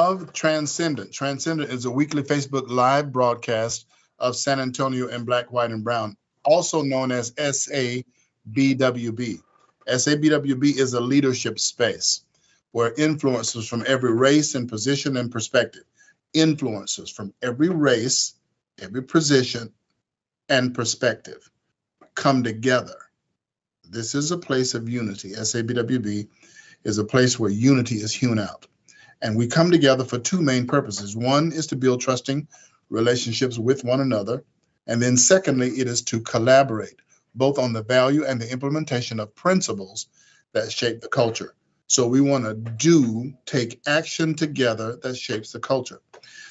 of Transcendent. Transcendent is a weekly Facebook live broadcast of San Antonio in black, white, and brown, also known as SABWB. SABWB is a leadership space where influencers from every race and position and perspective, influencers from every race, every position and perspective come together. This is a place of unity. SABWB is a place where unity is hewn out. And we come together for two main purposes. One is to build trusting relationships with one another. And then secondly, it is to collaborate both on the value and the implementation of principles that shape the culture. So we want to take action together that shapes the culture.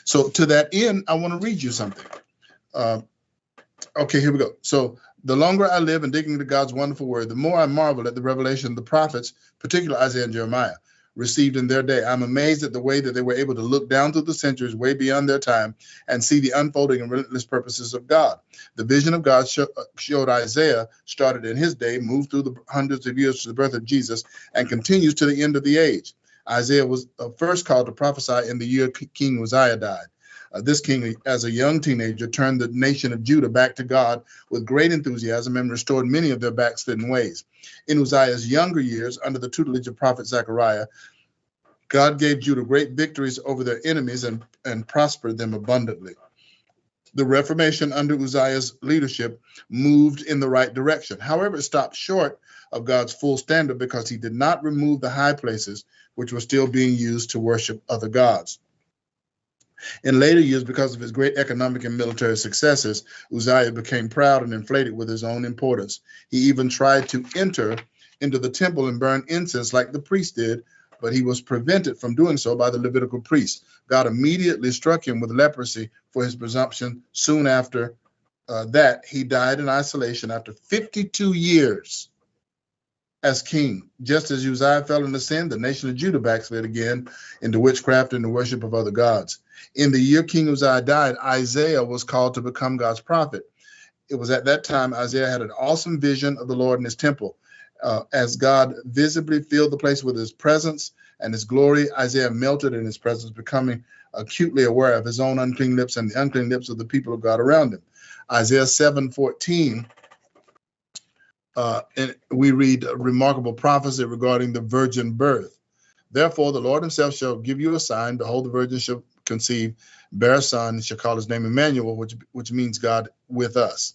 So to that end, I want to read you something. Okay, here we go. So the longer I live in digging into God's wonderful word, the more I marvel at the revelation of the prophets, particularly Isaiah and Jeremiah, received in their day. I'm amazed at the way that they were able to look down through the centuries, way beyond their time, and see the unfolding and relentless purposes of God. The vision of God showed Isaiah started in his day, moved through the hundreds of years to the birth of Jesus, and continues to the end of the age. Isaiah was first called to prophesy in the year King Uzziah died. This king, as a young teenager, turned the nation of Judah back to God with great enthusiasm and restored many of their backslidden ways. In Uzziah's younger years, under the tutelage of prophet Zechariah, God gave Judah great victories over their enemies and prospered them abundantly. The Reformation under Uzziah's leadership moved in the right direction. However, it stopped short of God's full standard because he did not remove the high places which were still being used to worship other gods. In later years, because of his great economic and military successes, Uzziah became proud and inflated with his own importance. He even tried to enter into the temple and burn incense like the priest did, but he was prevented from doing so by the Levitical priest. God immediately struck him with leprosy for his presumption. Soon after that, he died in isolation after 52 years as king. Just as Uzziah fell into sin, the nation of Judah backslid again into witchcraft and the worship of other gods. In the year King Uzziah died, Isaiah was called to become God's prophet. It was at that time Isaiah had an awesome vision of the Lord in his temple. As God visibly filled the place with his presence and his glory, Isaiah melted in his presence, becoming acutely aware of his own unclean lips and the unclean lips of the people of God around him. Isaiah 7:14, and we read a remarkable prophecy regarding the virgin birth. Therefore, the Lord himself shall give you a sign. Behold, the virgin shall conceive, bear a son, and shall call his name Emmanuel, which means God with us.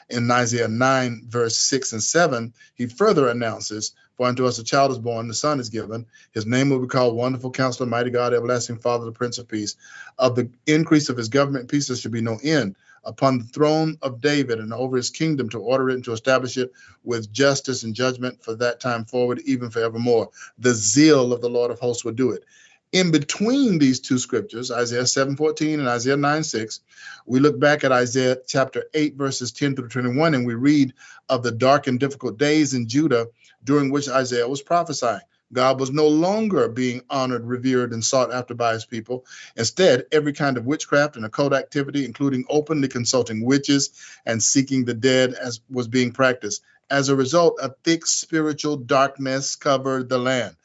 In Isaiah 9, verse 6 and 7, he further announces, for unto us a child is born, the son is given. His name will be called Wonderful Counselor, Mighty God, Everlasting Father, the Prince of Peace. Of the increase of his government, peace there should be no end. Upon the throne of David and over his kingdom, to order it and to establish it with justice and judgment for that time forward, even forevermore. The zeal of the Lord of hosts will do it. In between these two scriptures, Isaiah 7:14 and Isaiah 9:6, we look back at Isaiah chapter 8, verses 10 through 21, and we read of the dark and difficult days in Judah during which Isaiah was prophesying. God was no longer being honored, revered, and sought after by his people. Instead, every kind of witchcraft and occult activity, including openly consulting witches and seeking the dead, was being practiced. As a result, a thick spiritual darkness covered the land.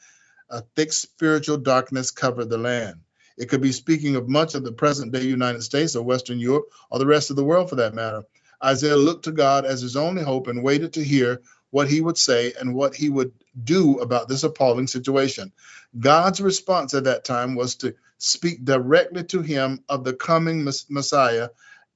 A thick spiritual darkness covered the land. It could be speaking of much of the present-day United States or Western Europe or the rest of the world for that matter. Isaiah looked to God as his only hope and waited to hear what he would say and what he would do about this appalling situation. God's response at that time was to speak directly to him of the coming Messiah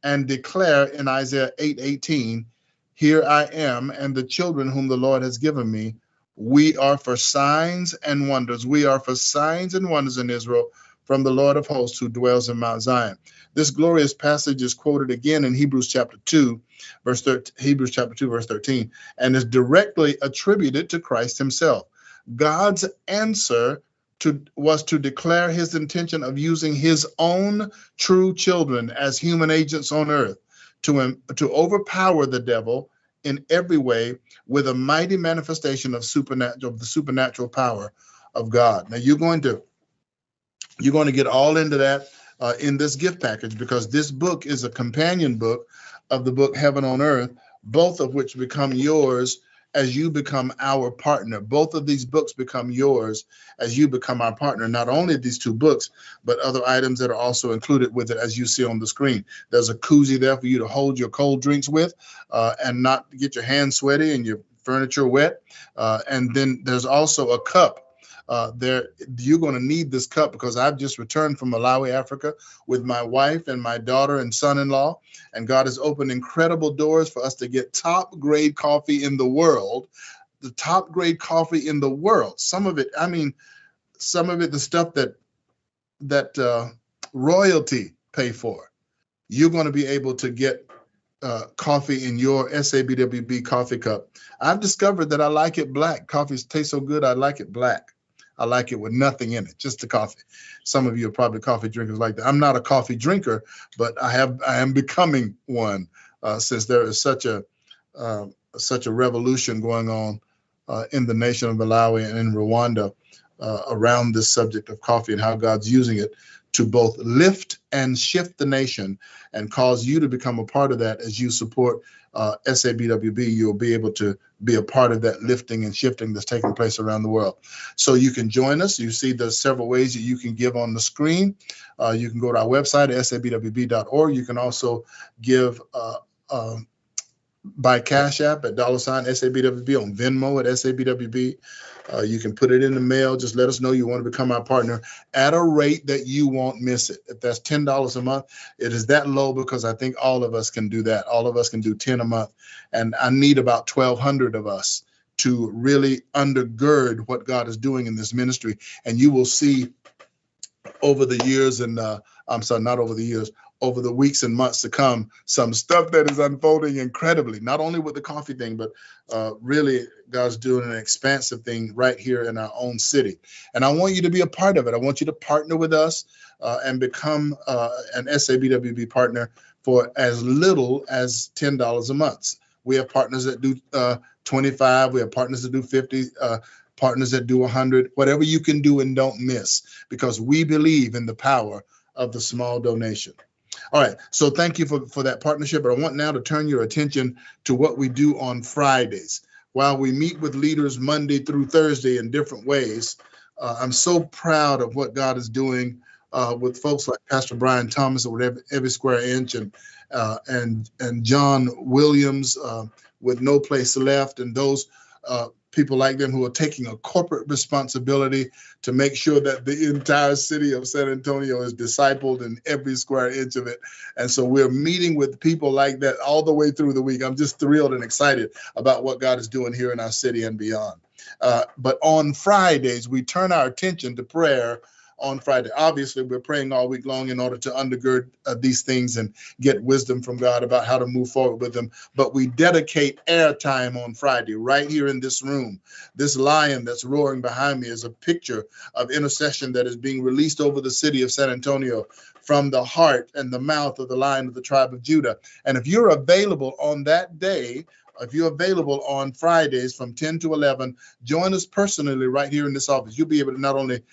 and declare in Isaiah 8:18, "Here I am and the children whom the Lord has given me. We are for signs and wonders. We are for signs and wonders in Israel from the Lord of hosts who dwells in Mount Zion." This glorious passage is quoted again in Hebrews chapter 2, verse 13, and is directly attributed to Christ himself. God's answer was to declare his intention of using his own true children as human agents on earth to overpower the devil in every way with a mighty manifestation of the supernatural power of God. Now you're going to get all into that in this gift package, because this book is a companion book of the book Heaven on Earth, both of which become yours as you become our partner. Both of these books become yours as you become our partner. Not only these two books, but other items that are also included with it, as you see on the screen. There's a koozie there for you to hold your cold drinks with and not get your hands sweaty and your furniture wet. And then there's also a cup. You're going to need this cup because I've just returned from Malawi, Africa, with my wife and my daughter and son-in-law, and God has opened incredible doors for us to get top grade coffee in the world, the top grade coffee in the world. Some of it, the stuff that royalty pay for. You're going to be able to get coffee in your SABWB coffee cup. I've discovered that I like it black. Coffee tastes so good, I like it black. I like it with nothing in it, just the coffee. Some of you are probably coffee drinkers like that. I'm not a coffee drinker, but I am becoming one since there is such a revolution going on in the nation of Malawi and in Rwanda around this subject of coffee and how God's using it to both lift and shift the nation and cause you to become a part of that. As you support SABWB, you'll be able to be a part of that lifting and shifting that's taking place around the world. So you can join us. You see there's several ways that you can give on the screen. You can go to our website, sabwb.org. You can also give by Cash App at $SABWB, on Venmo at SABWB. You can put it in the mail. Just let us know you want to become our partner at a rate that you won't miss it. If that's $10 a month, it is that low because I think all of us can do that. All of us can do 10 a month. And I need about 1,200 of us to really undergird what God is doing in this ministry. And you will see over the years and over the weeks and months to come, some stuff that is unfolding incredibly, not only with the coffee thing, but really God's doing an expansive thing right here in our own city. And I want you to be a part of it. I want you to partner with us and become an SABWB partner for as little as $10 a month. We have partners that do 25. We have partners that do 50. Partners that do 100, whatever you can do and don't miss, because we believe in the power of the small donation. All right, so thank you for that partnership. But I want now to turn your attention to what we do on Fridays. While we meet with leaders Monday through Thursday in different ways, I'm so proud of what God is doing with folks like Pastor Brian Thomas with Every Square Inch and John Williams with No Place Left, and those people like them who are taking a corporate responsibility to make sure that the entire city of San Antonio is discipled in every square inch of it. And so we're meeting with people like that all the way through the week. I'm just thrilled and excited about what God is doing here in our city and beyond. But on Fridays, we turn our attention to prayer. On Friday, obviously, we're praying all week long in order to undergird these things and get wisdom from God about how to move forward with them. But we dedicate airtime on Friday right here in this room. This lion that's roaring behind me is a picture of intercession that is being released over the city of San Antonio from the heart and the mouth of the Lion of the tribe of Judah. And if you're available on that day, if you're available on Fridays from 10 to 11, join us personally right here in this office. You'll be able to not only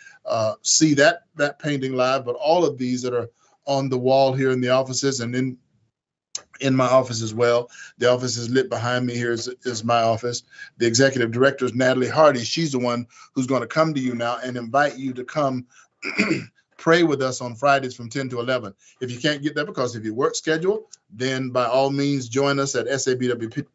see that painting live, but all of these that are on the wall here in the offices and in my office as well. The office is lit behind me. Here is my office. The executive director is Natalie Hardy. She's the one who's going to come to you now and invite you to come pray with us on Fridays from 10 to 11. If you can't get there because of your work schedule, then by all means, join us at SABWB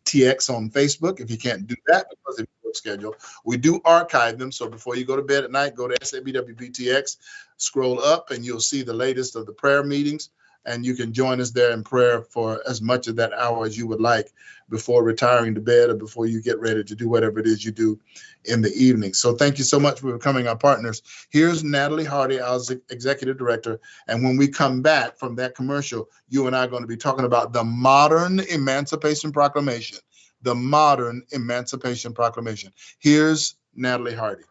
TX on Facebook. If you can't do that because of your work schedule, we do archive them. So before you go to bed at night, go to SABWB TX, scroll up, and you'll see the latest of the prayer meetings. And you can join us there in prayer for as much of that hour as you would like before retiring to bed or before you get ready to do whatever it is you do in the evening. So thank you so much for becoming our partners. Here's Natalie Hardy, our executive director. And when we come back from that commercial, you and I are going to be talking about the modern Emancipation Proclamation. The modern Emancipation Proclamation. Here's Natalie Hardy.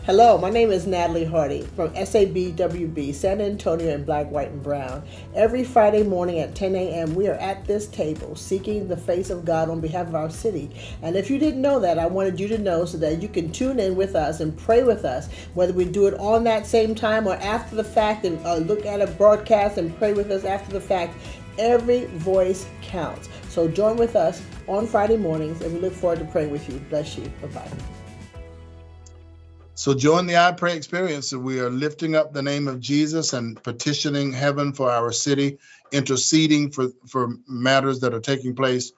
Hello, my name is Natalie Hardy from SABWB, San Antonio in Black, White, and Brown. Every Friday morning at 10 a.m., we are at this table seeking the face of God on behalf of our city. And if you didn't know that, I wanted you to know so that you can tune in with us and pray with us, whether we do it on that same time or after the fact, and look at a broadcast and pray with us after the fact. Every voice counts. So join with us on Friday mornings, and we look forward to praying with you. Bless you. Bye-bye. So join the I Pray experience. We are lifting up the name of Jesus and petitioning heaven for our city, interceding for matters that are taking place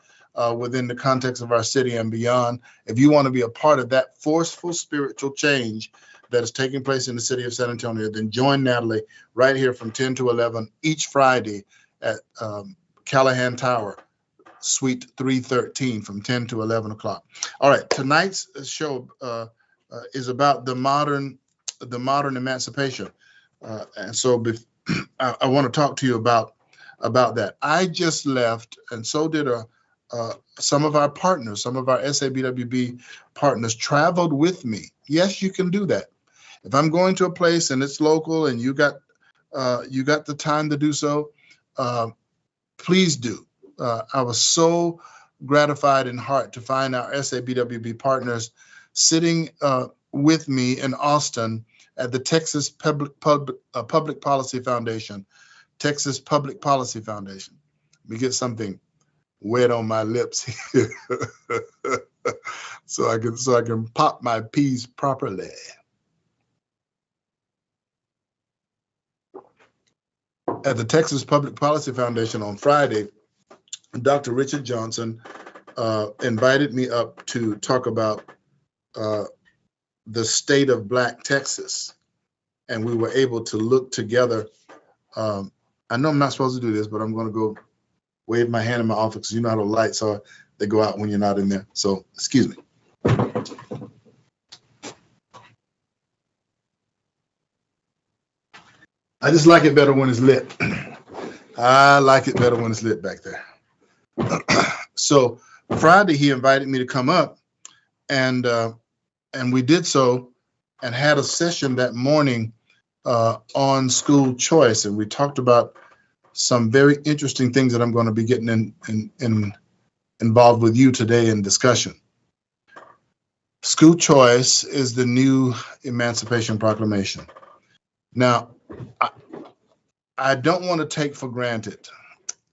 within the context of our city and beyond. If you want to be a part of that forceful spiritual change that is taking place in the city of San Antonio, then join Natalie right here from 10 to 11 each Friday at Callahan Tower, Suite 313 from 10 to 11 o'clock. All right, tonight's show is about the modern emancipation, and so I want to talk to you about that. I just left, and so did some of our partners, some of our SABWB partners traveled with me. Yes, you can do that. If I'm going to a place and it's local, and you got the time to do so, please do. I was so gratified in heart to find our SABWB partners sitting with me in Austin at the Texas Public Policy Foundation. Texas Public Policy Foundation. Let me get something wet on my lips here so I can pop my peas properly. At the Texas Public Policy Foundation on Friday, Dr. Richard Johnson invited me up to talk about the state of Black Texas, and we were able to look together. I know I'm not supposed to do this, but I'm going to go wave my hand in my office because you know how the lights are. They go out when you're not in there. So excuse me. I just like it better when it's lit. I like it better when it's lit back there. So Friday, he invited me to come up, and we did so and had a session that morning on school choice. And we talked about some very interesting things that I'm going to be getting involved with you today in discussion. School choice is the new Emancipation Proclamation. Now, I don't want to take for granted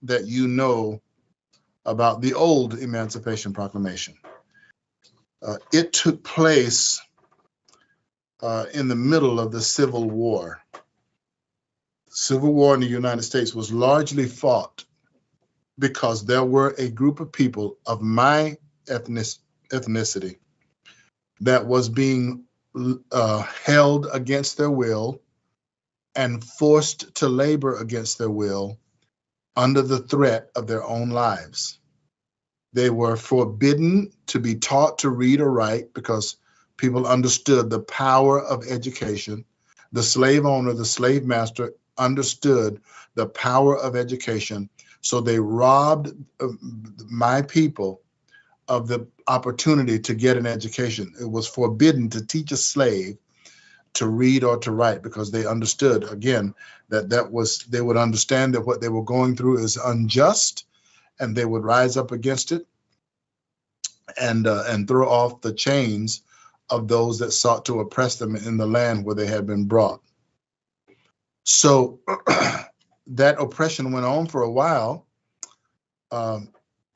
that you know about the old Emancipation Proclamation. It took place in the middle of the Civil War. Civil War in the United States was largely fought because there were a group of people of my ethnicity that was being held against their will and forced to labor against their will under the threat of their own lives. They were forbidden to be taught to read or write because people understood the power of education. The slave owner, the slave master understood the power of education. So they robbed my people of the opportunity to get an education. It was forbidden to teach a slave to read or to write because they understood, again, they would understand that what they were going through is unjust, and they would rise up against it and throw off the chains of those that sought to oppress them in the land where they had been brought. So that oppression went on for a while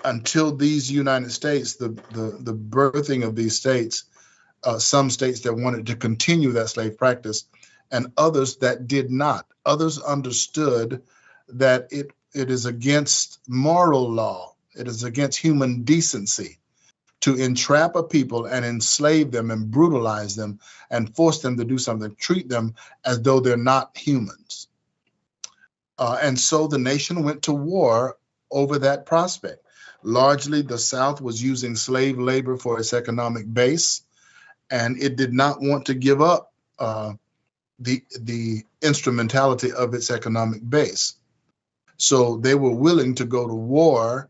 until these United States, the birthing of these states, some states that wanted to continue that slave practice and others that did not. Others understood that it is against moral law. It is against human decency to entrap a people and enslave them and brutalize them and force them to do something, treat them as though they're not humans. And so the nation went to war over that prospect. Largely, the South was using slave labor for its economic base, and it did not want to give up the instrumentality of its economic base. So they were willing to go to war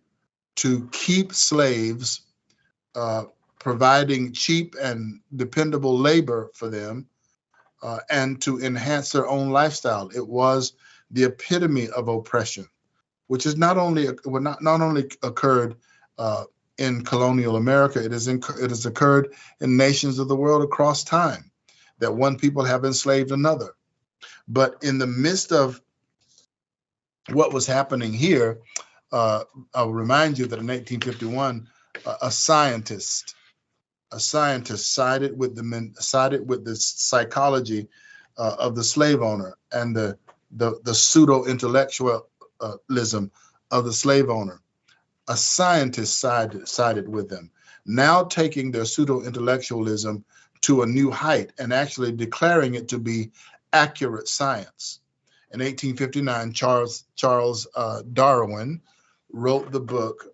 to keep slaves, providing cheap and dependable labor for them and to enhance their own lifestyle. It was the epitome of oppression, which is not only occurred in colonial America. It has occurred in nations of the world across time, that one people have enslaved another. But in the midst of what was happening here, I'll remind you that in 1851, a scientist sided with the psychology of the slave owner and the pseudo intellectualism of the slave owner. A scientist sided with them, now taking their pseudo intellectualism to a new height and actually declaring it to be accurate science. In 1859, Charles Darwin wrote the book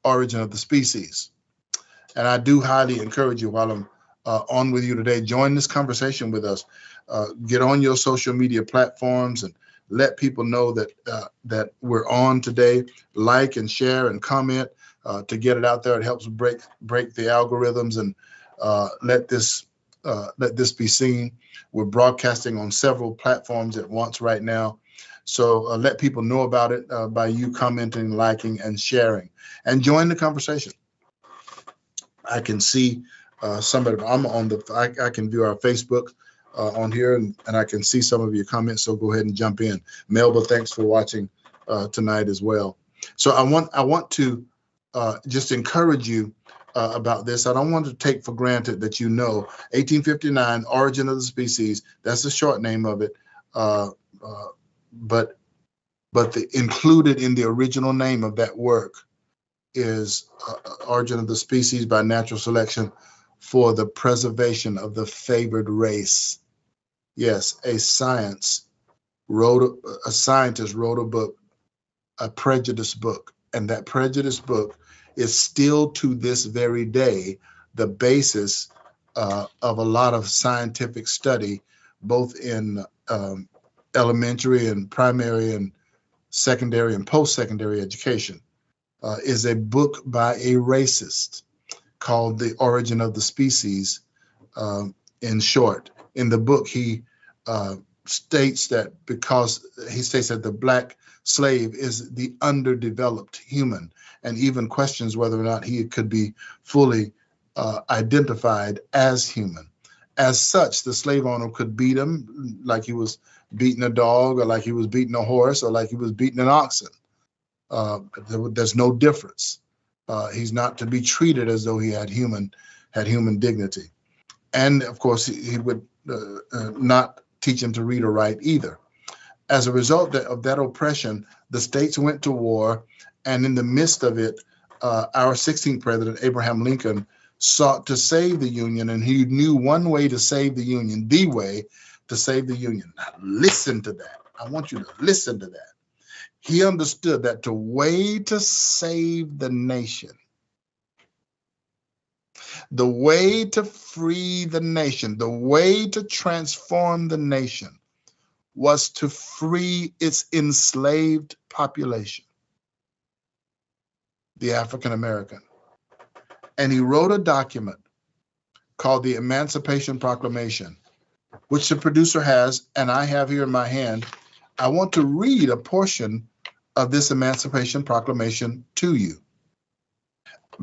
Origin of the Species. And I do highly encourage you, while I'm on with you today, join this conversation with us. Get on your social media platforms and let people know that we're on today. Like and share and comment to get it out there. It helps break the algorithms and let this be seen. We're broadcasting on several platforms at once right now. So let people know about it by you commenting, liking, and sharing. And join the conversation. I can see somebody. I can view our Facebook on here, and I can see some of your comments. So go ahead and jump in. Melba, thanks for watching tonight as well. So I want to just encourage you about this. I don't want to take for granted that 1859, Origin of the Species. That's the short name of it. But included in the original name of that work is Origin of the Species by Natural Selection for the Preservation of the Favored Race. Yes, a scientist wrote a book, a prejudice book, and that prejudice book is still to this very day the basis of a lot of scientific study, both in elementary and primary and secondary and post-secondary education. Is a book by a racist called The Origin of the Species, in short. In the book, he states that the black slave is the underdeveloped human, and even questions whether or not he could be fully identified as human. As such, the slave owner could beat him like he was beating a dog, or like he was beating a horse, or like he was beating an oxen. There's no difference. He's not to be treated as though he had human dignity. And of course, he would not teach him to read or write either. As a result of that oppression, the states went to war, and in the midst of it, our 16th president, Abraham Lincoln, sought to save the Union, and he knew one way to save the Union, the way to save the Union. Now listen to that. I want you to listen to that. He understood that the way to save the nation, the way to free the nation, the way to transform the nation was to free its enslaved population, the African American. And he wrote a document called the Emancipation Proclamation, which the producer has, and I have here in my hand. I want to read a portion of this Emancipation Proclamation to you.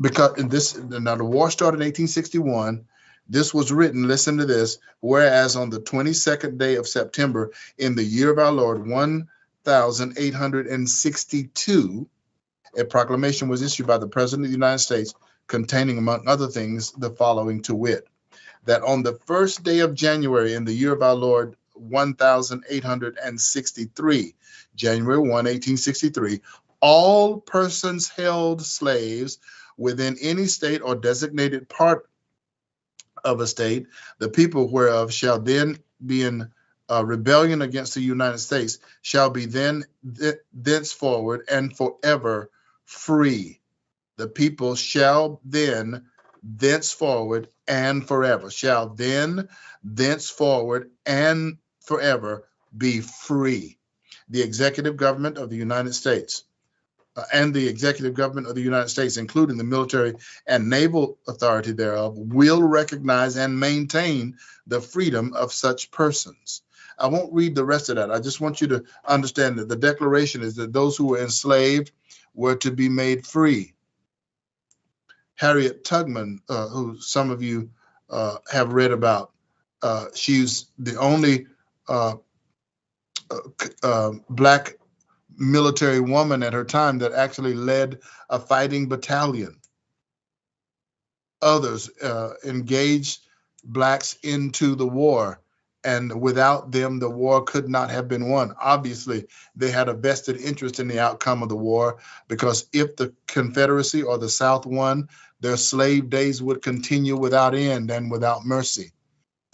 Because now the war started in 1861. This was written, listen to this, whereas on the 22nd day of September in the year of our Lord, 1862, a proclamation was issued by the President of the United States containing, among other things, the following, to wit, that on the first day of January in the year of our Lord, 1863, January 1, 1863, all persons held slaves within any state or designated part of a state, the people whereof shall then be in rebellion against the United States, shall be then thenceforward and forever free. The people shall then thenceforward and forever, shall then thenceforward and forever be free. The executive government of the United States and the executive government of the United States, including the military and naval authority thereof, will recognize and maintain the freedom of such persons. I won't read the rest of that. I just want you to understand that the declaration is that those who were enslaved were to be made free. Harriet Tubman, who some of you have read about, she's the only Black military woman at her time that actually led a fighting battalion. Others engaged Blacks into the war, and without them, the war could not have been won. Obviously, they had a vested interest in the outcome of the war, because if the Confederacy or the South won, their slave days would continue without end and without mercy.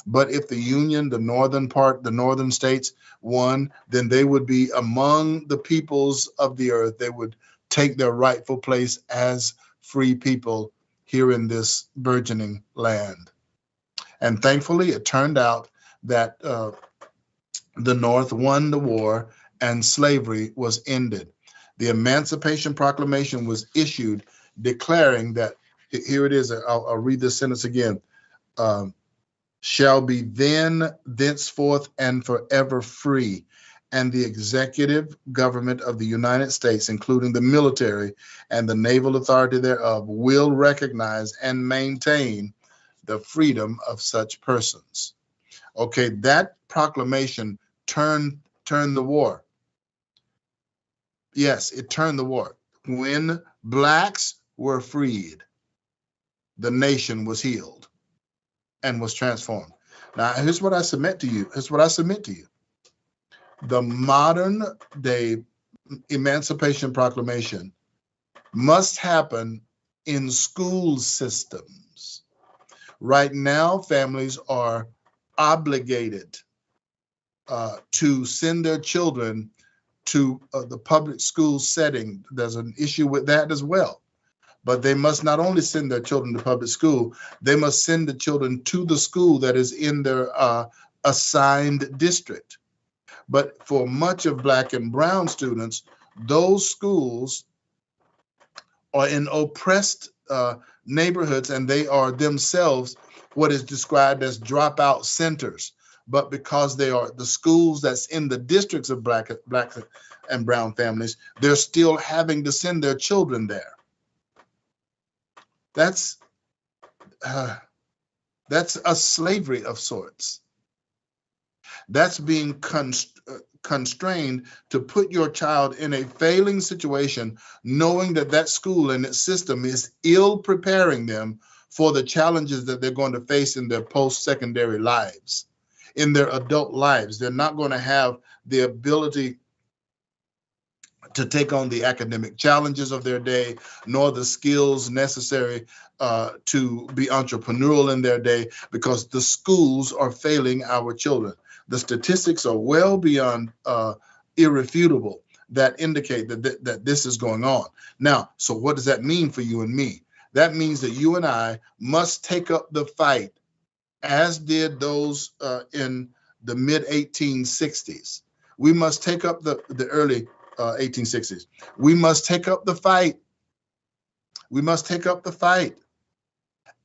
But if the Union, the northern states won, then they would be among the peoples of the earth. They would take their rightful place as free people here in this burgeoning land. And thankfully, it turned out that the North won the war and slavery was ended. The Emancipation Proclamation was issued declaring that, here it is, I'll read this sentence again, shall be then, thenceforth, and forever free, and the executive government of the United States, including the military and the naval authority thereof, will recognize and maintain the freedom of such persons. Okay, that proclamation turned the war. Yes, it turned the war. When Blacks were freed, the nation was healed and was transformed. Now, here's what I submit to you. The modern day Emancipation Proclamation must happen in school systems. Right now, families are obligated to send their children to the public school setting. There's an issue with that as well. But they must not only send their children to public school, they must send the children to the school that is in their assigned district. But for much of Black and brown students, those schools are in oppressed neighborhoods, and they are themselves what is described as dropout centers. But because they are the schools that's in the districts of Black and brown families, they're still having to send their children there. That's a slavery of sorts. That's being constrained to put your child in a failing situation, knowing that that school and its system is ill preparing them for the challenges that they're going to face in their post-secondary lives, in their adult lives. They're not going to have the ability to take on the academic challenges of their day, nor the skills necessary to be entrepreneurial in their day, because the schools are failing our children. The statistics are well beyond irrefutable that indicate that this is going on. Now, so what does that mean for you and me? That means that you and I must take up the fight, as did those in the mid-1860s. We must take up the early 1860s. We must take up the fight. We must take up the fight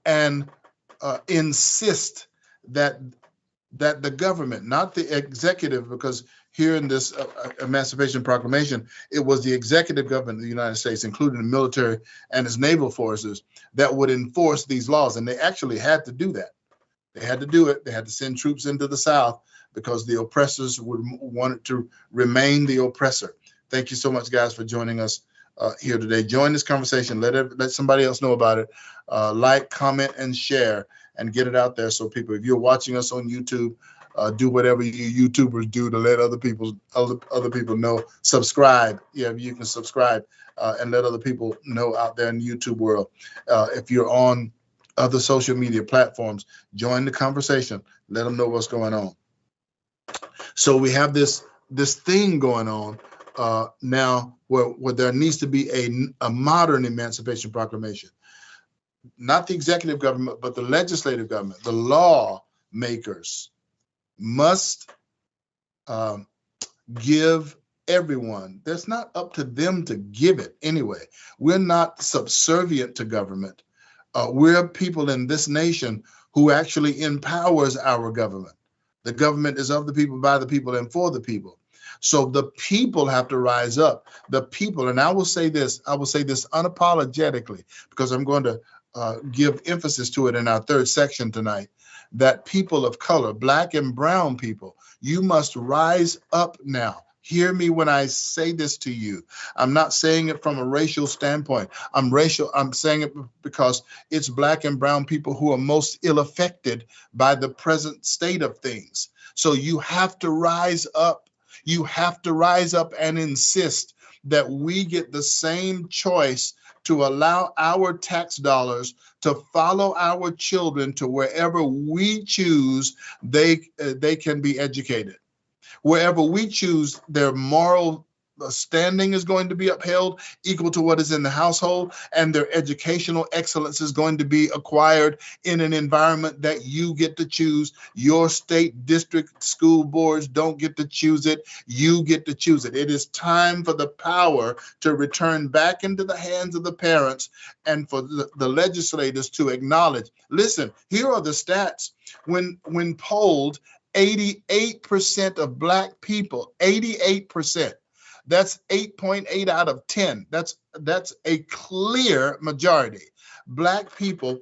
and insist that the government, not the executive, because here in this Emancipation Proclamation, it was the executive government of the United States, including the military and its naval forces, that would enforce these laws. And they actually had to do that. They had to do it. They had to send troops into the South because the oppressors would want it to remain the oppressor. Thank you so much, guys, for joining us here today. Join this conversation. Let somebody else know about it. Like, comment, and share, and get it out there so people, if you're watching us on YouTube, do whatever you YouTubers do to let other people know. Subscribe. Yeah, you can subscribe and let other people know out there in the YouTube world. If you're on other social media platforms, join the conversation. Let them know what's going on. So we have this thing going on now where there needs to be a modern Emancipation Proclamation. Not the executive government, but the legislative government, the lawmakers must give everyone. That's not up to them to give it anyway. We're not subservient to government. We're people in this nation who actually empowers our government. The government is of the people, by the people, and for the people. So the people have to rise up. The people, and I will say this unapologetically, because I'm going to give emphasis to it in our third section tonight, that people of color, Black and brown people, you must rise up now. Hear me when I say this to you. I'm not saying it from a racial standpoint. I'm saying it because it's Black and brown people who are most ill affected by the present state of things. So you have to rise up. You have to rise up and insist that we get the same choice to allow our tax dollars to follow our children to wherever we choose they can be educated. Wherever we choose, their moral standing is going to be upheld, equal to what is in the household, and their educational excellence is going to be acquired in an environment that you get to choose. Your state district school boards don't get to choose it. You get to choose it. It is time for the power to return back into the hands of the parents and for the legislators to acknowledge. Listen, here are the stats. When polled, 88% of Black people, 88%. That's 8.8 out of 10. That's a clear majority. Black people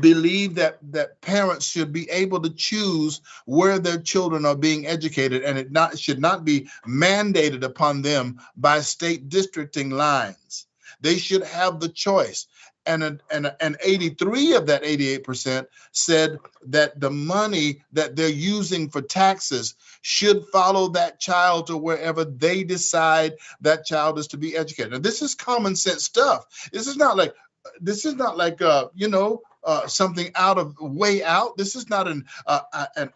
believe that parents should be able to choose where their children are being educated, and it should not be mandated upon them by state districting lines. They should have the choice. And 83 of that 88% said that the money that they're using for taxes should follow that child to wherever they decide that child is to be educated. Now, this is common sense stuff. This is not like something way out. This is not an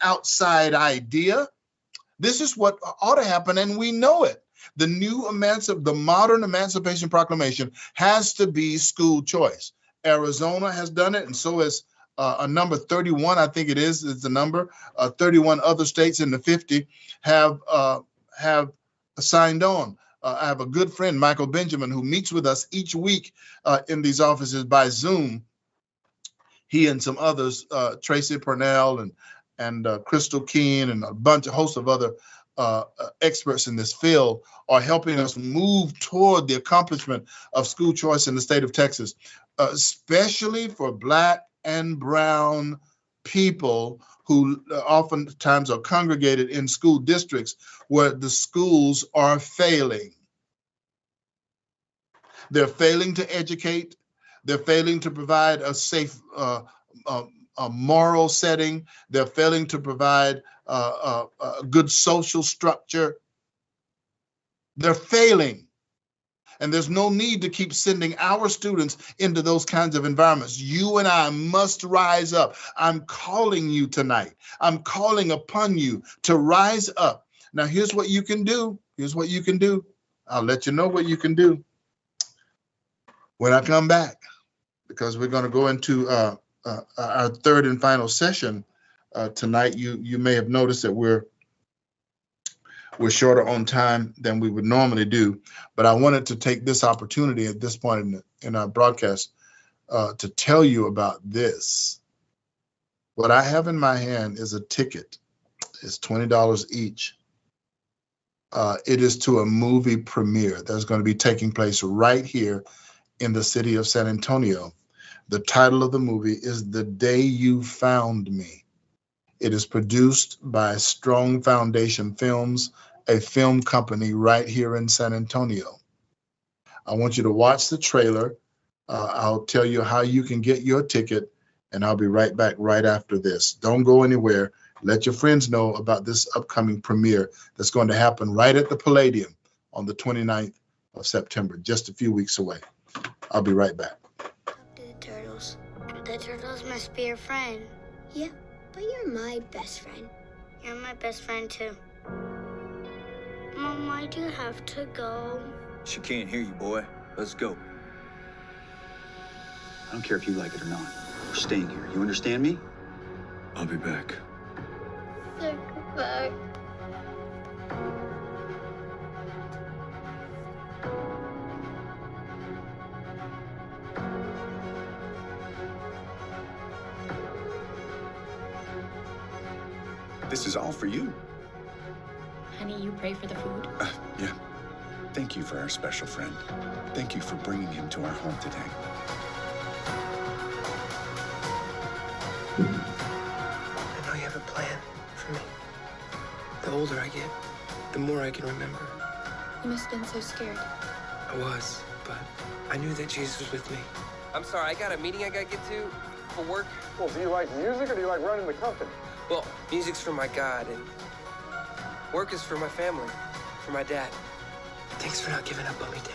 outside idea. This is what ought to happen, and we know it. The modern Emancipation Proclamation has to be school choice. Arizona has done it, and so has a number 31, I think is the number. 31 other states in the 50 have signed on. I have a good friend, Michael Benjamin, who meets with us each week in these offices by Zoom. He and some others, Tracy Purnell and Crystal Keene and a host of other experts in this field, are helping us move toward the accomplishment of school choice in the state of Texas, especially for Black and brown people who oftentimes are congregated in school districts where the schools are failing. They're failing to educate. They're failing to provide a safe, a moral setting. They're failing to provide a good social structure. They're failing. And there's no need to keep sending our students into those kinds of environments. You and I must rise up. I'm calling you tonight. I'm calling upon you to rise up. Now, here's what you can do. Here's what you can do. I'll let you know what you can do when I come back, because we're going to go into our third and final session tonight. You may have noticed that we're shorter on time than we would normally do, but I wanted to take this opportunity at this point in our broadcast to tell you about this. What I have in my hand is a ticket. It's $20 each. It is to a movie premiere that's going to be taking place right here in the city of San Antonio. The title of the movie is The Day You Found Me. It is produced by Strong Foundation Films, a film company right here in San Antonio. I want you to watch the trailer. I'll tell you how you can get your ticket, and I'll be right back right after this. Don't go anywhere. Let your friends know about this upcoming premiere that's going to happen right at the Palladium on the 29th of September, just a few weeks away. I'll be right back. Talk to the turtles. The turtles must be your friend. Yeah, but you're my best friend. You're my best friend, too. Mom, why do you have to go? She can't hear you, boy. Let's go. I don't care if you like it or not. We're staying here. You understand me? I'll be back. Take me back. This is all for you. Honey, you pray for the food? Yeah. Thank you for our special friend. Thank you for bringing him to our home today. I know you have a plan for me. The older I get, the more I can remember. You must have been so scared. I was, but I knew that Jesus was with me. I'm sorry, I got a meeting I gotta get to for work. Well, do you like music or do you like running the company? Well, music's for my God, and work is for my family, for my dad. Thanks for not giving up on me, Dad.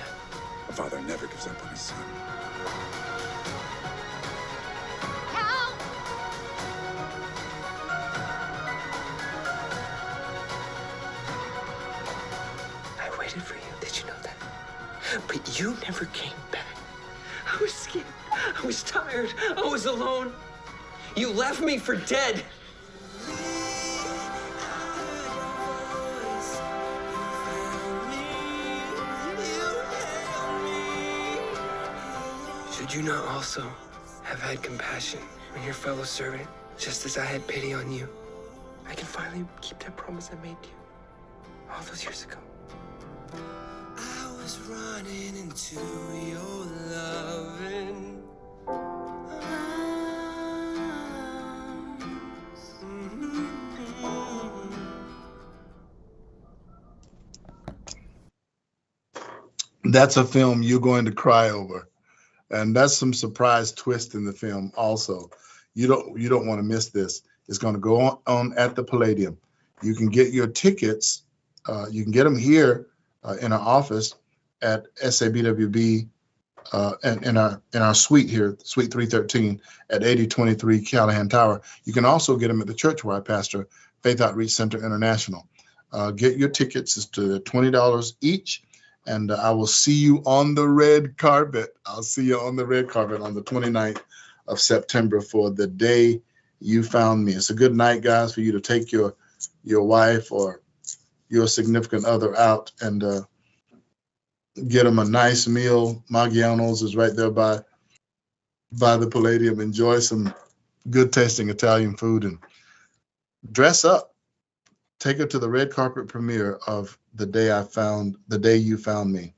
A father never gives up on his son. I waited for you. Did you know that? But you never came back. I was scared. I was tired. I was alone. You left me for dead. Should you not also have had compassion on your fellow servant, just as I had pity on you? I can finally keep that promise I made to you all those years ago. I was running into your loving That's a film you're going to cry over. And that's some surprise twist in the film also. You don't want to miss this. It's going to go on at the Palladium. You can get your tickets. You can get them here in our office at SABWB and in our suite here, Suite 313 at 8023 Callahan Tower. You can also get them at the church where I pastor, Faith Outreach Center International. Get your tickets. It's to $20 each. And I will see you on the red carpet. I'll see you on the red carpet on the 29th of September for The Day You Found Me. It's a good night, guys, for you to take your wife or your significant other out and get them a nice meal. Maggiano's is right there by the Palladium. Enjoy some good tasting Italian food and dress up. Take her to the red carpet premiere of The Day You Found Me.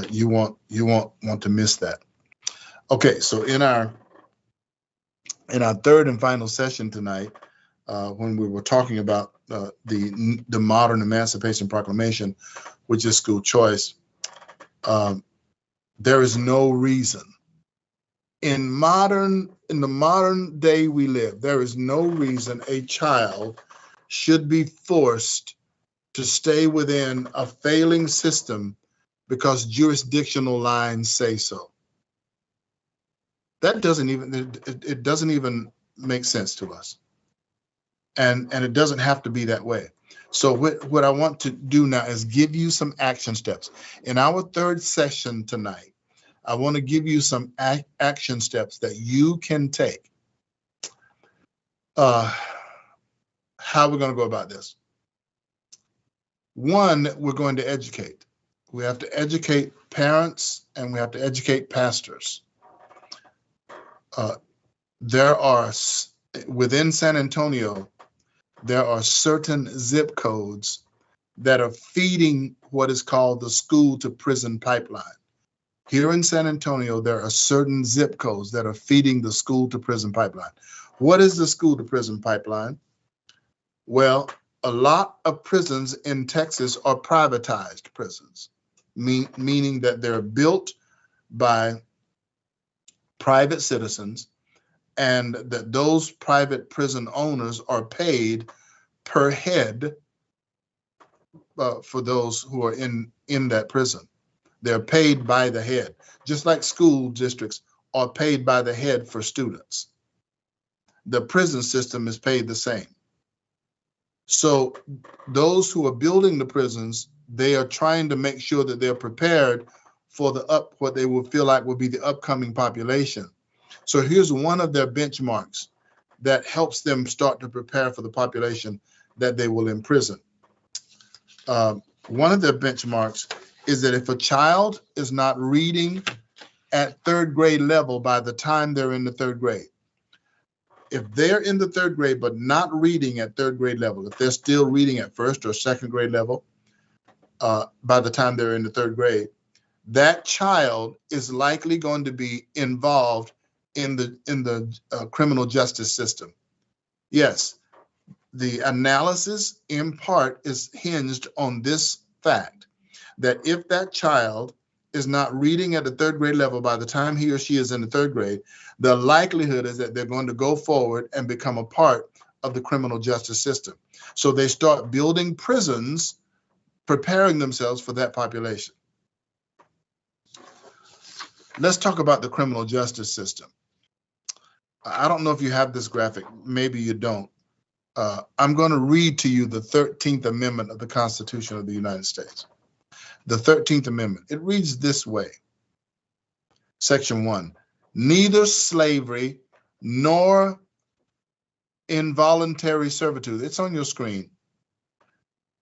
You won't want to miss that. Okay, so in our third and final session tonight, when we were talking about the modern Emancipation Proclamation, which is school choice, there is no reason in the modern day we live, there is no reason a child should be forced to stay within a failing system because jurisdictional lines say so. That doesn't even make sense to us. And it doesn't have to be that way. So what I want to do now is give you some action steps. In our third session tonight, I want to give you some action steps that you can take. How we're going to go about this. One, we're going to educate. We have to educate parents and we have to educate pastors. There are, within San Antonio, there are certain zip codes that are feeding what is called the school to prison pipeline. Here in San Antonio, there are certain zip codes that are feeding the school to prison pipeline. What is the school to prison pipeline? Well, a lot of prisons in Texas are privatized prisons, meaning that they're built by private citizens and that those private prison owners are paid per head for those who are in that prison. They're paid by the head, just like school districts are paid by the head for students. The prison system is paid the same. So those who are building the prisons, they are trying to make sure that they're prepared for what they will feel like will be the upcoming population. So here's one of their benchmarks that helps them start to prepare for the population that they will imprison. One of their benchmarks is that if a child is not reading at third grade level by the time they're in the third grade, if they're in the third grade but not reading at third grade level, if they're still reading at first or second grade level, by the time they're in the third grade, that child is likely going to be involved in the criminal justice system. Yes, the analysis in part is hinged on this fact that if that child is not reading at the third grade level by the time he or she is in the third grade, the likelihood is that they're going to go forward and become a part of the criminal justice system. So they start building prisons, preparing themselves for that population. Let's talk about the criminal justice system. I don't know if you have this graphic, maybe you don't. I'm going to read to you the 13th Amendment of the Constitution of the United States. The 13th Amendment, it reads this way. Section 1, neither slavery nor involuntary servitude, it's on your screen,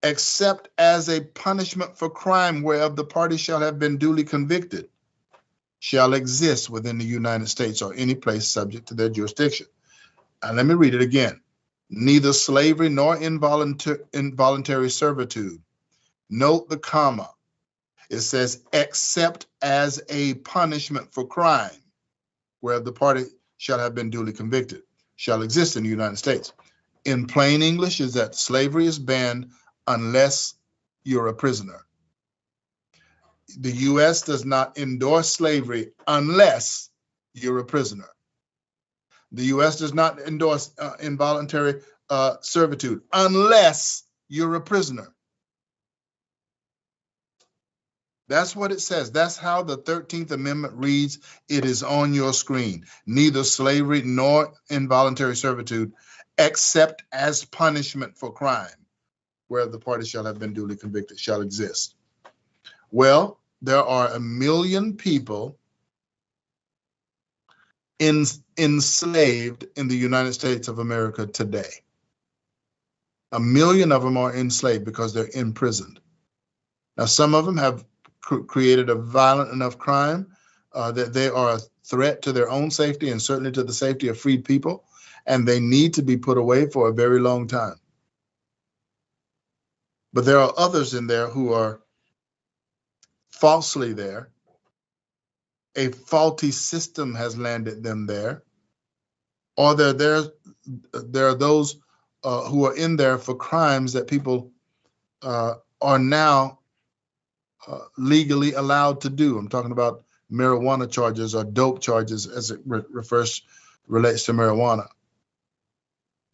except as a punishment for crime whereof the party shall have been duly convicted, shall exist within the United States or any place subject to their jurisdiction. And let me read it again. Neither slavery nor involuntary servitude. Note the comma. It says, except as a punishment for crime, where the party shall have been duly convicted, shall exist in the United States. In plain English is that slavery is banned unless you're a prisoner. The U.S. does not endorse slavery unless you're a prisoner. The U.S. does not endorse involuntary servitude unless you're a prisoner. That's what it says. That's how the 13th Amendment reads. It is on your screen. Neither slavery nor involuntary servitude, except as punishment for crime, where the party shall have been duly convicted, shall exist. Well, there are 1 million people enslaved in the United States of America today. 1 million of them are enslaved because they're imprisoned. Now, some of them have created a violent enough crime that they are a threat to their own safety and certainly to the safety of freed people, and they need to be put away for a very long time. But there are others in there who are falsely there. A faulty system has landed them there, or there are those who are in there for crimes that people are now legally allowed to do. I'm talking about marijuana charges or dope charges as it relates to marijuana.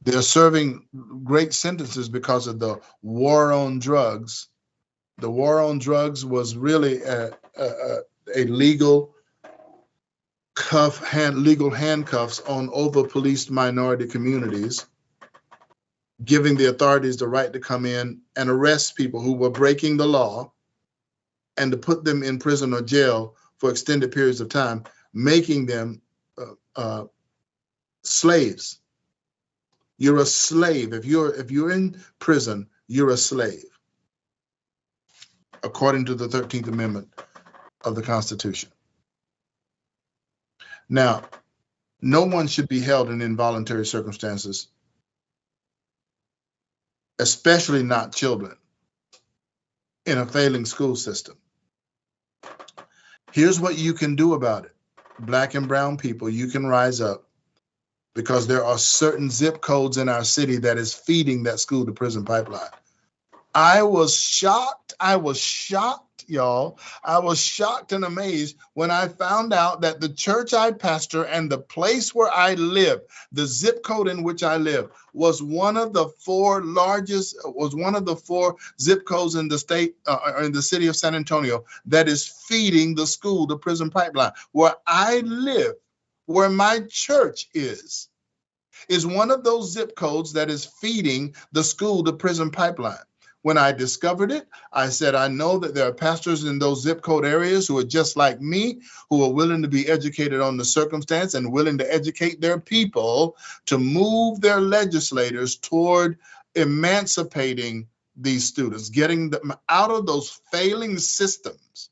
They're serving great sentences because of the war on drugs. The war on drugs was really a legal legal handcuffs on over-policed minority communities, giving the authorities the right to come in and arrest people who were breaking the law and to put them in prison or jail for extended periods of time, making them slaves. You're a slave. If you're in prison, you're a slave, according to the 13th Amendment of the Constitution. Now, no one should be held in involuntary circumstances, especially not children, in a failing school system. Here's what you can do about it. Black and brown people, you can rise up, because there are certain zip codes in our city that is feeding that school to prison pipeline. I was shocked, y'all. I was shocked and amazed when I found out that the church I pastor and the place where I live, the zip code in which I live, was one of the four zip codes in the state, in the city of San Antonio, that is feeding the school to prison pipeline. Where I live, where my church is one of those zip codes that is feeding the school to prison pipeline. When I discovered it, I said, I know that there are pastors in those zip code areas who are just like me, who are willing to be educated on the circumstance and willing to educate their people to move their legislators toward emancipating these students, getting them out of those failing systems.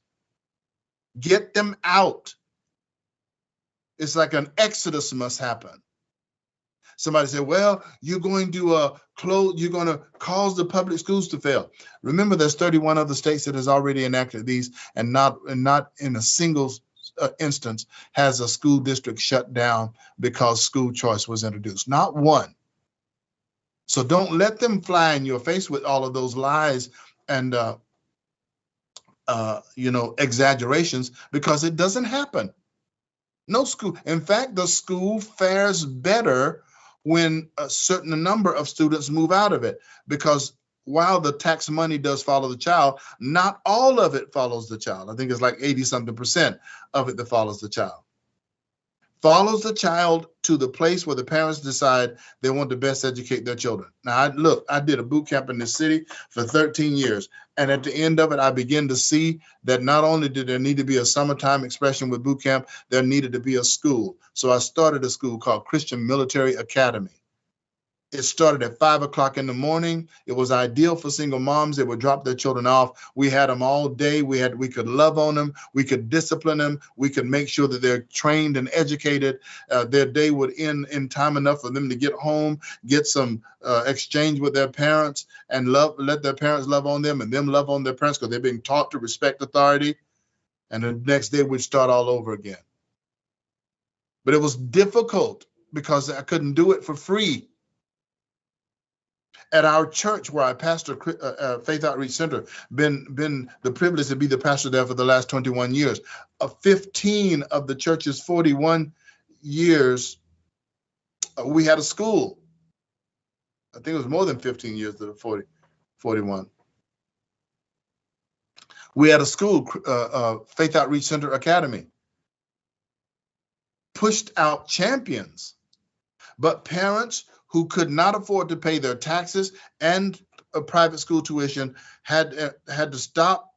Get them out. It's like an exodus must happen. Somebody said, well, you're going to cause the public schools to fail. Remember, there's 31 other states that has already enacted these, and not in a single instance has a school district shut down because school choice was introduced. Not one. So don't let them fly in your face with all of those lies and exaggerations, because it doesn't happen. No school. In fact, the school fares better when a certain number of students move out of it, because while the tax money does follow the child, not all of it follows the child. I think it's like 80-something% of it that follows the child. Follows the child to the place where the parents decide they want to best educate their children. Now, I did a boot camp in this city for 13 years. And at the end of it, I began to see that not only did there need to be a summertime expression with boot camp, there needed to be a school. So I started a school called Christian Military Academy. It started at 5 o'clock in the morning. It was ideal for single moms. They would drop their children off. We had them all day. We could love on them. We could discipline them. We could make sure that they're trained and educated. Their day would end in time enough for them to get home, get some exchange with their parents, and let their parents love on them and them love on their parents, because they're being taught to respect authority. And the next day we'd start all over again. But it was difficult because I couldn't do it for free. At our church where I pastor, Faith Outreach Center, been the privilege to be the pastor there for the last 21 years. 15 of the church's 41 years, we had a school. I think it was more than 15 years to the 41. We had a school, Faith Outreach Center Academy. Pushed out champions, but parents who could not afford to pay their taxes and a private school tuition had to stop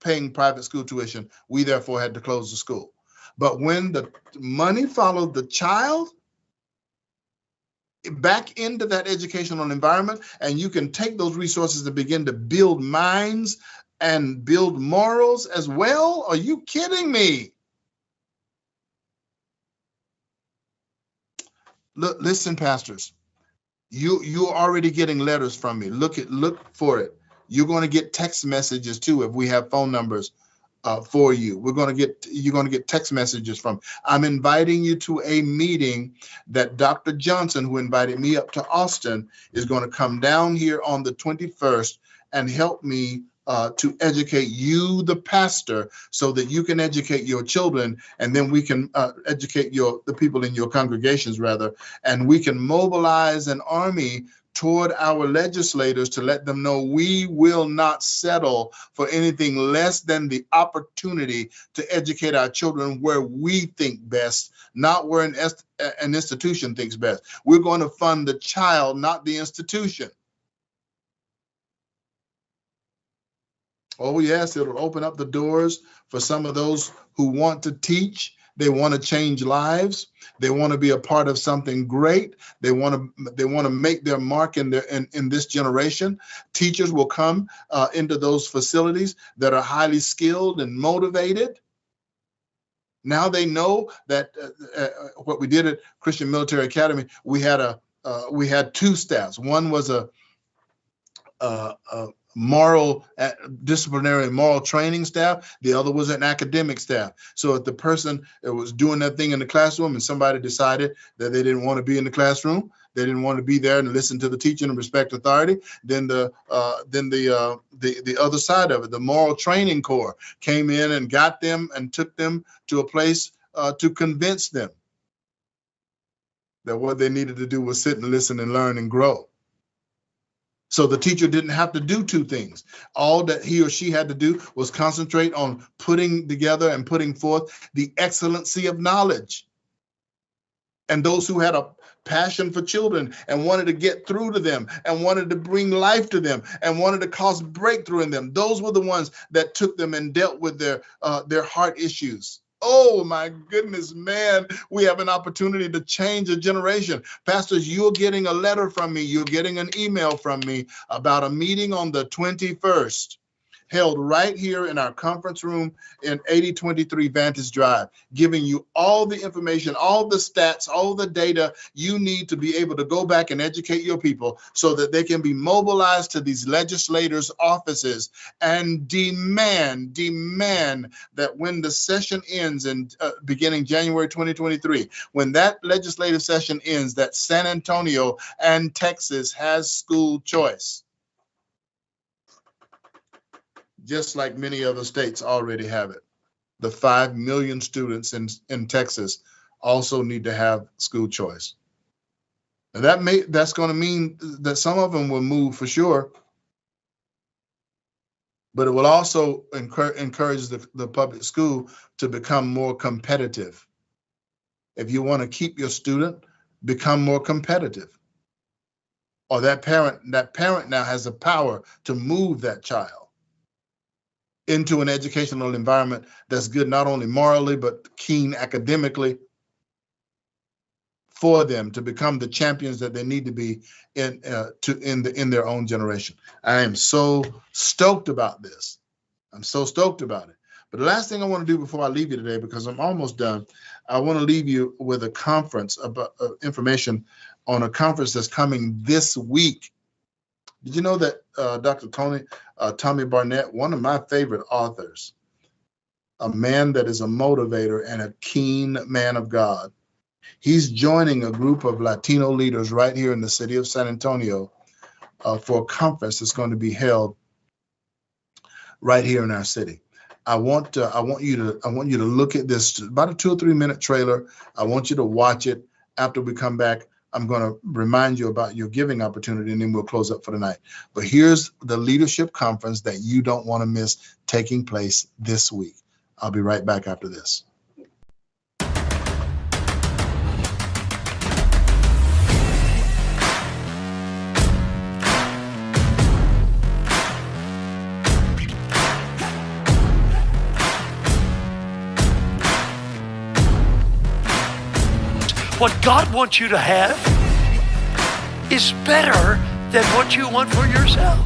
paying private school tuition. We therefore had to close the school. But when the money followed the child back into that educational environment, and you can take those resources to begin to build minds and build morals as well. Are you kidding me? Look, listen, pastors. You're already getting letters from me. Look for it. You're going to get text messages too if we have phone numbers for you. You're going to get text messages from. I'm inviting you to a meeting that Dr. Johnson, who invited me up to Austin, is going to come down here on the 21st and help me to educate you, the pastor, so that you can educate your children, and then we can educate the people in your congregations, rather, and we can mobilize an army toward our legislators to let them know we will not settle for anything less than the opportunity to educate our children where we think best, not where an institution thinks best. We're going to fund the child, not the institution. Oh, yes, it'll open up the doors for some of those who want to teach. They want to change lives. They want to be a part of something great. They want to make their mark in this generation. Teachers will come into those facilities that are highly skilled and motivated. Now they know that what we did at Christian Military Academy, we had two staffs. One was a moral, disciplinary moral training staff. The other was an academic staff. So if the person was doing that thing in the classroom and somebody decided that they didn't want to be in the classroom, they didn't want to be there and listen to the teaching and respect authority, then the other side of it, the moral training corps, came in and got them and took them to a place to convince them that what they needed to do was sit and listen and learn and grow. So the teacher didn't have to do two things. All that he or she had to do was concentrate on putting together and putting forth the excellency of knowledge. And those who had a passion for children and wanted to get through to them and wanted to bring life to them and wanted to cause breakthrough in them, those were the ones that took them and dealt with their heart issues. Oh my goodness, man, we have an opportunity to change a generation. Pastors, you're getting a letter from me. You're getting an email from me about a meeting on the 21st held right here in our conference room in 8023 Vantage Drive, giving you all the information, all the stats, all the data you need to be able to go back and educate your people so that they can be mobilized to these legislators' offices and demand that when the session ends in beginning January 2023, when that legislative session ends, that San Antonio and Texas has school choice, just like many other states already have it. The 5 million students in Texas also need to have school choice. And that's going to mean that some of them will move for sure, but it will also encourage the public school to become more competitive. If you want to keep your student, become more competitive. Or that parent now has the power to move that child into an educational environment that's good not only morally but keen academically, for them to become the champions that they need to be in their own generation. I am so stoked about this. I'm so stoked about it. But the last thing I want to do before I leave you today, because I'm almost done, I want to leave you with a conference about information on a conference that's coming this week. Did you know that Dr. Tommy Barnett, one of my favorite authors, a man that is a motivator and a keen man of God, he's joining a group of Latino leaders right here in the city of San Antonio for a conference that's going to be held right here in our city. I want you to look at this, about a 2 or 3 minute trailer. I want you to watch it. After we come back, I'm going to remind you about your giving opportunity, and then we'll close up for the night. But here's the leadership conference that you don't want to miss, taking place this week. I'll be right back after this. What God wants you to have is better than what you want for yourself.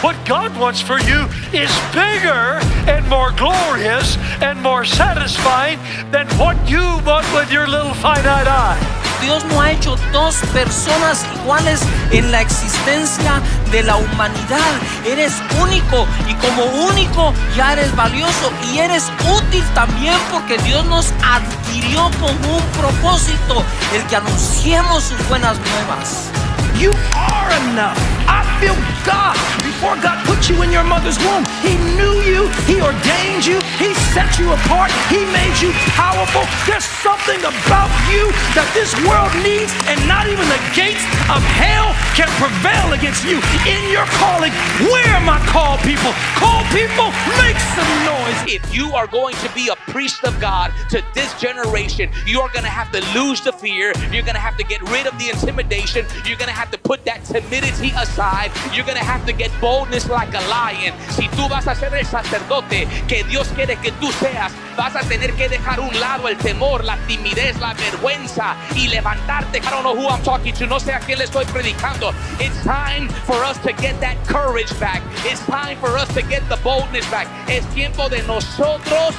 What God wants for you is bigger and more glorious and more satisfying than what you want with your little finite eye. Dios no ha hecho dos personas iguales en la existencia de la humanidad. Eres único, y como único ya eres valioso y eres útil también, porque Dios nos adquirió con un propósito, el que anunciemos sus buenas nuevas. You are enough. I feel God. Before God put you in your mother's womb, He knew you, He ordained you, He set you apart, He made you powerful. There's something about you that this world needs, and not even the gates of hell can prevail against you. In your calling, where are my called people? Called people, make some noise. If you are going to be a priest of God to this generation, you are going to have to lose the fear. You're going to have to get rid of the intimidation. You're going to have to put that timidity aside. You're going to have to get boldness like a lion. Si tú vas a ser el sacerdote que Dios quiere que tú seas, vas a tener que dejar un lado el temor, la timidez, la vergüenza y levantarte. I don't know who I'm talking to. No sé a quién le estoy predicando. It's time for us to get that courage back. It's time for us to get the boldness back. Es tiempo de nosotros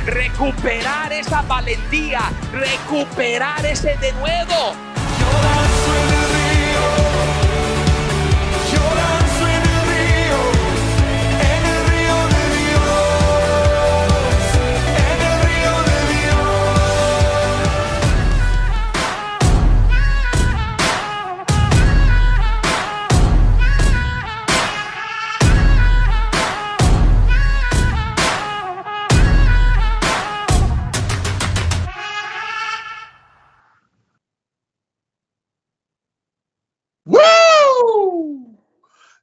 recuperar esa valentía, recuperar ese de nuevo.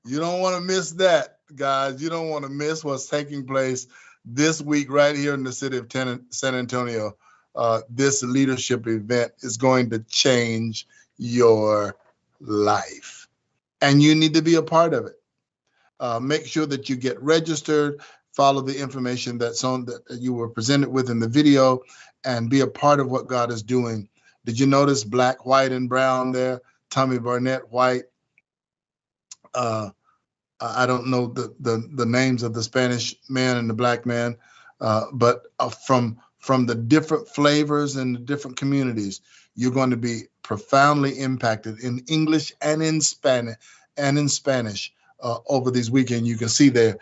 You don't want to miss that, guys. You don't want to miss what's taking place this week right here in the city of San Antonio. This leadership event is going to change your life, and you need to be a part of it. Make sure that you get registered, follow the information that's on that you were presented with in the video, and be a part of what God is doing. Did you notice black, white, and brown there? Tommy Barnett, white. I don't know the names of the Spanish man and the black man, but from the different flavors and the different communities, you're going to be profoundly impacted in English and in Spanish over these weekend. You can see they're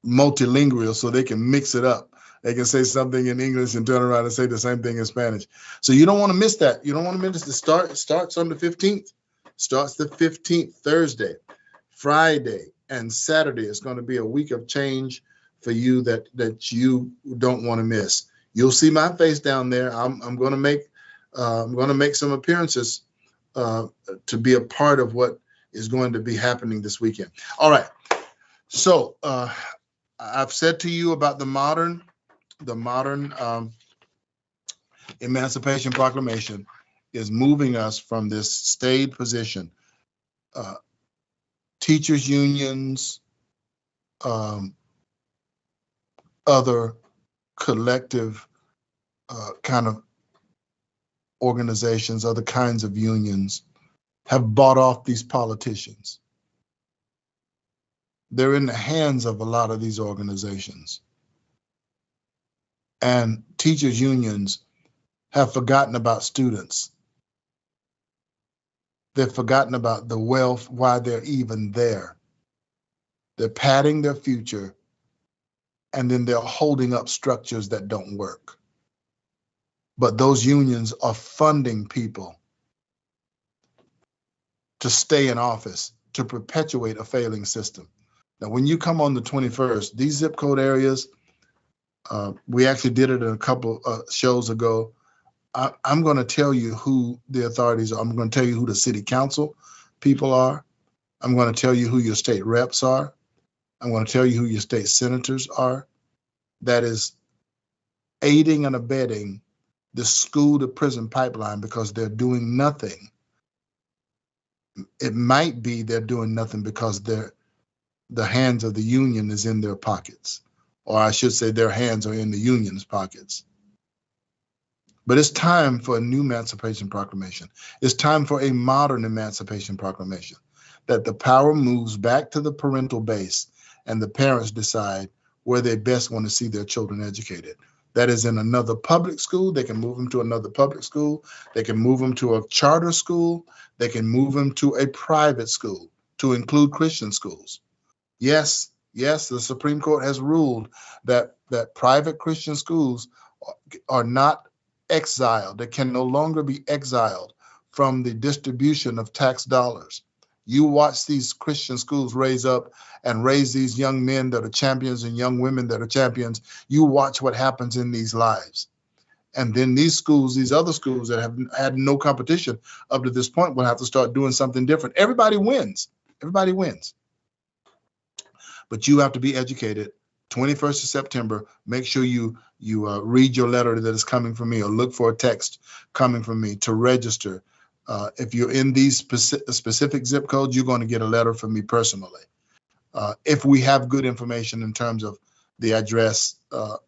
multilingual, so they can mix it up. They can say something in English and turn around and say the same thing in Spanish. So you don't want to miss that. You don't want to miss the start. It starts on the 15th. Starts the 15th, Thursday, Friday, and Saturday. It's going to be a week of change for you that you don't want to miss. You'll see my face down there. I'm going to make some appearances to be a part of what is going to be happening this weekend. All right. So I've said to you about the modern Emancipation Proclamation is moving us from this staid position. Teachers unions, other collective kind of organizations, other kinds of unions have bought off these politicians. They're in the hands of a lot of these organizations. And teachers unions have forgotten about students. They've forgotten about the wealth, why they're even there. They're padding their future, and then they're holding up structures that don't work. But those unions are funding people to stay in office, to perpetuate a failing system. Now, when you come on the 21st, these zip code areas, we actually did it in a couple shows ago. I'm going to tell you who the authorities are. I'm going to tell you who the city council people are. I'm going to tell you who your state reps are. I'm going to tell you who your state senators are. That is aiding and abetting the school to prison pipeline because they're doing nothing. It might be they're doing nothing because the hands of the union is in their pockets, or I should say their hands are in the union's pockets. But it's time for a new Emancipation Proclamation. It's time for a modern Emancipation Proclamation, that the power moves back to the parental base and the parents decide where they best want to see their children educated. That is in another public school. They can move them to another public school. They can move them to a charter school. They can move them to a private school, to include Christian schools. Yes, the Supreme Court has ruled that private Christian schools are not exiled. They can no longer be exiled from the distribution of tax dollars. You watch these Christian schools raise these young men that are champions and young women that are champions. You watch what happens in these lives. And then these other schools that have had no competition up to this point will have to start doing something different. Everybody wins. Everybody wins. But you have to be educated. 21st of September, make sure you read your letter that is coming from me, or look for a text coming from me to register. If you're in these specific zip codes, you're going to get a letter from me personally. If we have good information in terms of the address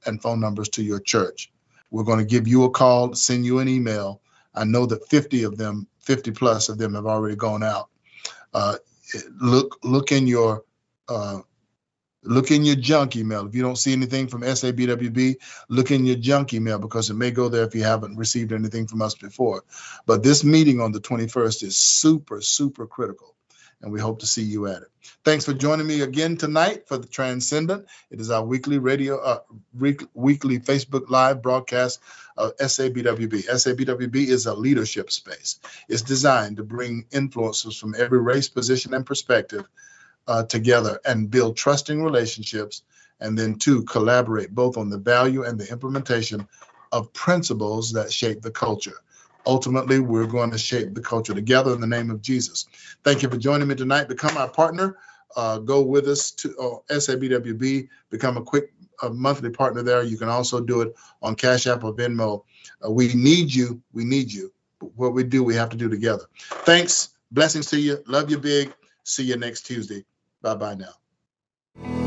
and phone numbers to your church, we're going to give you a call, send you an email. I know that 50 plus of them have already gone out. Look in your junk email. If you don't see anything from SABWB, look in your junk email, because it may go there if you haven't received anything from us before. But this meeting on the 21st is super, super critical, and we hope to see you at it. Thanks for joining me again tonight for the Transcendent. It is our weekly weekly Facebook Live broadcast of SABWB. SABWB is a leadership space. It's designed to bring influencers from every race, position, and perspective together and build trusting relationships, and then to collaborate both on the value and the implementation of principles that shape the culture. Ultimately, we're going to shape the culture together in the name of Jesus. Thank you for joining me tonight. Become our partner. Go with us to SABWB. Become a monthly partner there. You can also do it on Cash App or Venmo. We need you. We need you. What we do, we have to do together. Thanks. Blessings to you. Love you big. See you next Tuesday. Bye-bye now.